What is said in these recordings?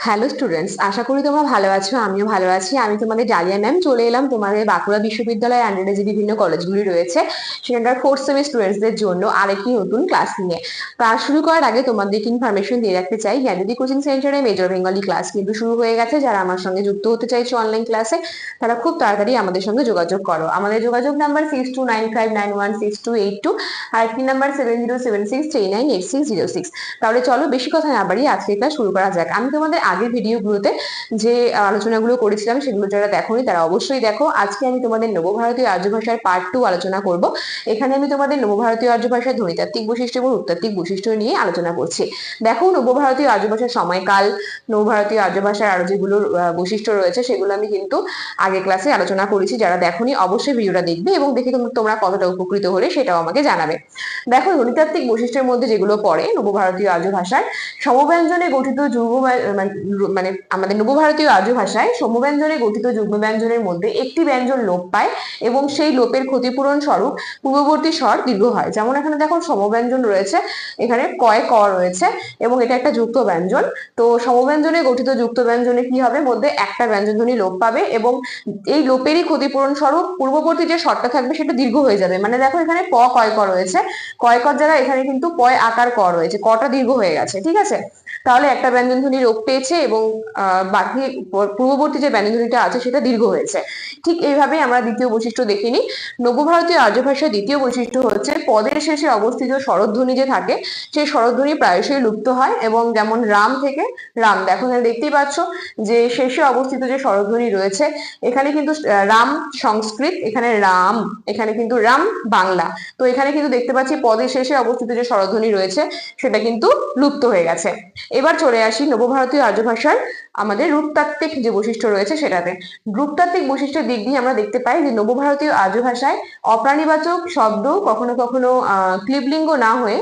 Hello students, আশা করি তোমরা ভালো আছো। আমিও ভালো আছি। আমি তোমাদের ডালিয়া ম্যাম চলে এলাম তোমাদের বাঁকুড়া বিশ্ববিদ্যালয়ের আন্ডারে যে বিভিন্ন কলেজগুলি রয়েছে সেখানকার ফোর্থ সেমি স্টুডেন্টসদের জন্য আরেকটি নতুন ক্লাস নিয়ে। ক্লাস শুরু করার আগে তোমাদেরকে ইনফরমেশন দিয়ে রাখতে চাই, জ্ঞানজ্যোতি কোচিং সেন্টারে মেজর বেঙ্গলি ক্লাস কিন্তু শুরু হয়ে গেছে। যারা আমার সঙ্গে যুক্ত হতে চাইছো অনলাইন ক্লাসে, তারা খুব তাড়াতাড়ি আমাদের সঙ্গে যোগাযোগ করো। আমাদের যোগাযোগ নাম্বার 6295916282, আর একটি নাম্বার 7076398606। তাহলে চলো বেশি কথা না বাড়িয়ে আজকে ক্লাস শুরু করা যাক। আমি তোমাদের আগের ভিডিওগুলোতে যে আলোচনাগুলো করেছিলাম সেগুলো যারা দেখোনি তারা অবশ্যই দেখো। আজকে আমি তোমাদের নবভারতীয় আর্য ভাষার পার্ট 2 আলোচনা করব। এখানে আমি তোমাদের নবভারতীয় আর্য ভাষার ধ্বনিতাত্ত্বিক বৈশিষ্ট্য এবং রূপতাত্ত্বিক বৈশিষ্ট্য নিয়ে আলোচনা করছি। দেখো, নবভারতীয় আর্য ভাষার সময়কাল, নবভারতীয় আর্য ভাষার আরো যেগুলো বৈশিষ্ট্য রয়েছে সেগুলো আমি কিন্তু আগে ক্লাসে আলোচনা করেছি। যারা দেখোনি অবশ্যই ভিডিওটা দেখবে এবং দেখে তোমরা কতটা উপকৃত হলে সেটাও আমাকে জানাবে। দেখো, ধ্বনিতাত্ত্বিক বৈশিষ্ট্যের মধ্যে যেগুলো পড়ে নবভারতীয় আর্য ভাষায়, সমব্যঞ্জনে গঠিত যুগ্ম মানে আমাদের নবভারতীয় আর্য ভাষায় সমব্যঞ্জনে গঠিত যুগ্ম ব্যঞ্জনের মধ্যে একটি ব্যঞ্জন লোপ পায় এবং সেই লোপের ক্ষতিপূরণ স্বরূপ পূর্ববর্তী স্বর দীর্ঘ হয়। যেমন এখানে দেখো সমব্যঞ্জন রয়েছে, এখানে কয় ক রয়েছে এবং এটা একটা যুক্ত ব্যঞ্জন। তো সমব্যঞ্জনে গঠিত যুক্ত ব্যঞ্জনে কি হবে, মধ্যে একটা ব্যঞ্জন ধ্বনি লোপ পাবে এবং এই লোপেরই ক্ষতিপূরণ স্বরূপ পূর্ববর্তী যে স্বরটা থাকবে সেটা দীর্ঘ হয়ে যাবে। মানে দেখো, এখানে প কয় ক রয়েছে, কয় কর জায়গায় এখানে কিন্তু পয় আকার ক রয়েছে, কটা দীর্ঘ হয়ে গেছে। ঠিক আছে, তাহলে একটা ব্যঞ্জন ধ্বনি লোপ পেয়েছে এবং বাকি পূর্ববর্তী যে ব্যঞ্জন ধ্বনিটা আছে সেটা দীর্ঘ হয়েছে। ঠিক এইভাবেই আমরা দ্বিতীয় বৈশিষ্ট্য দেখে নিই। নবভারতীয় আর্য ভাষার দ্বিতীয় বৈশিষ্ট্য হচ্ছে পদের শেষে অবস্থিত স্বরধ্বনি যে থাকে সেই স্বরধ্বনি প্রায়শই লুপ্ত হয়। এবং যেমন রাম থেকে রাম, দেখো এখানে দেখতেই পাচ্ছ যে শেষে অবস্থিত যে স্বরধ্বনি রয়েছে, এখানে কিন্তু রাম সংস্কৃত, এখানে রাম, এখানে কিন্তু রাম বাংলা। তো এখানে কিন্তু দেখতে পাচ্ছি পদের শেষে অবস্থিত যে স্বরধ্বনি রয়েছে সেটা কিন্তু লুপ্ত হয়ে গেছে। এবার চলে আসি নবভারতীয় আর্য ভাষার আমাদের রূপতাত্ত্বিক যে বৈশিষ্ট্য রয়েছে সেটাতে। রূপতাত্ত্বিক বৈশিষ্ট্যের দিক দিয়ে আমরা দেখতে পাই যে নবভারতীয় আর্য ভাষায় অপ্রাণীবাচক শব্দ কখনো কখনো ক্লিবলিঙ্গ না হয়ে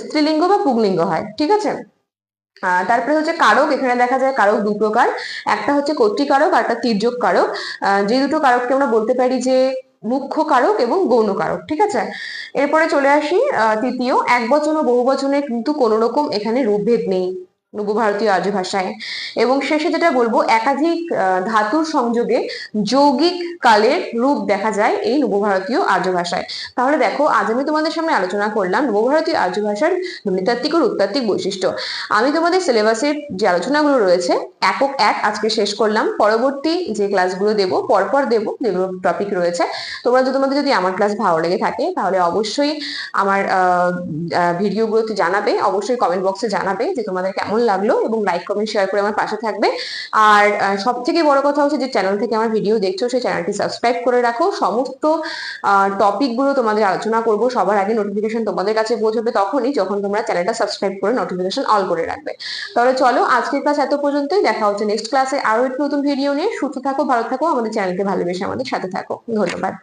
স্ত্রীলিঙ্গ বা পুংলিঙ্গ হয়। ঠিক আছে, তারপরে হচ্ছে কারক। এখানে দেখা যায় কারক দু প্রকার, একটা হচ্ছে কর্তৃকারক আর একটা তির্যক কারক। যে দুটো কারককে আমরা বলতে পারি যে মুখ্য কারক এবং গৌণ কারক। ঠিক আছে, এরপরে চলে আসি তৃতীয়, একবচন ও বহুবচনে কিন্তু কোনো রকম এখানে রূপভেদ নেই নবভারতীয় আর্য ভাষায়। এবং শেষে যেটা বলবো, একাধিক ধাতুর সংযোগে যৌগিক কালের রূপ দেখা যায় এই নবভারতীয় আর্য ভাষায়। তাহলে দেখো, আজ আমি তোমাদের সামনে আলোচনা করলাম নবভারতীয় আর্য ভাষার ধ্বনিতাত্ত্বিক ও রূপতাত্ত্বিক বৈশিষ্ট্য। আমি তোমাদের সিলেবাসের যে আলোচনাগুলো রয়েছে একক এক আজকে শেষ করলাম। পরবর্তী যে ক্লাসগুলো দেবো পরপর দেবো, যেগুলো টপিক রয়েছে। তোমাদের যদি আমার ক্লাস ভালো লেগে থাকে তাহলে অবশ্যই আমার ভিডিওগুলোতে জানাবে, অবশ্যই কমেন্ট বক্সে জানাবে যে তোমাদের কেমন লাগলো এবং লাইক কমেন্ট শেয়ার করে আমার পাশে থাকবে। আর সব থেকে বড় কথা হচ্ছে যে চ্যানেল থেকে আমার ভিডিও দেখছো সেই চ্যানেলটি সাবস্ক্রাইব করে রাখো। সমস্ত টপিকগুলো তোমাদের আলোচনা করব সবার আগে, নোটিফিকেশন তোমাদের কাছে পৌঁছবে তখনই যখন তোমরা চ্যানেলটা সাবস্ক্রাইব করে নোটিফিকেশন অল করে রাখবে। তাহলে চলো, আজকের ক্লাস এত পর্যন্তই। দেখা হচ্ছে নেক্সট ক্লাসে আরো একটি নতুন ভিডিও নিয়ে। সুস্থ থাকো, ভালো থাকো, আমাদের চ্যানেলকে ভালোবেসে আমাদের সাথে থাকো। ধন্যবাদ।